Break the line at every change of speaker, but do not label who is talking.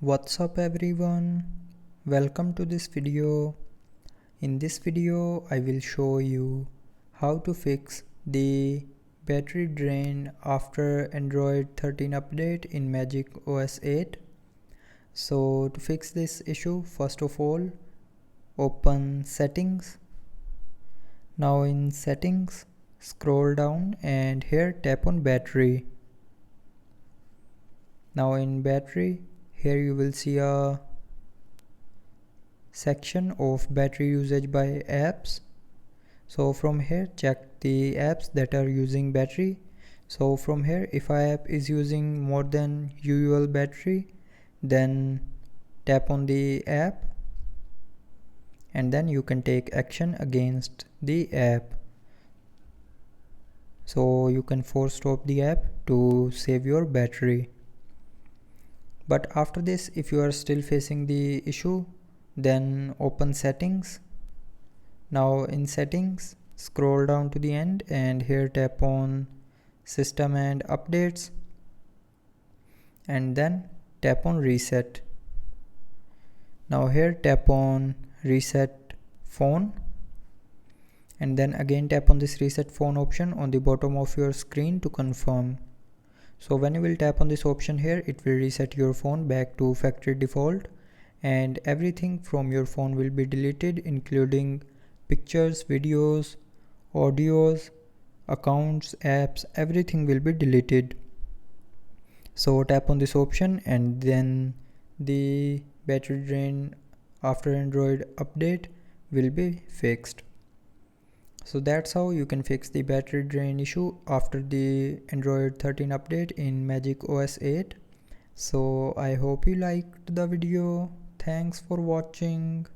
What's up everyone? Welcome to this video. In this video I will show you how to fix the battery drain after Android 13 update in MagicOS 8. So to fix this issue, first of all open settings. Now in settings scroll down and here tap on battery. Now in battery, here you will see a section of battery usage by apps. So from here check the apps that are using battery. So from here, if a app is using more than usual battery, then tap on the app and then you can take action against the app. So you can force stop the app to save your battery. But after this, if you are still facing the issue, then open settings. Now in settings scroll down to the end and here tap on system and updates and then tap on reset. Now here tap on reset phone and then again tap on this reset phone option on the bottom of your screen to confirm. So when you will tap on this option here, it will reset your phone back to factory default and everything from your phone will be deleted, including pictures, videos, audios, accounts, apps, everything will be deleted. So tap on this option and then the battery drain after Android update will be fixed. So that's how you can fix the battery drain issue after the Android 13 update in MagicOS 8. So I hope you liked the video. Thanks for watching.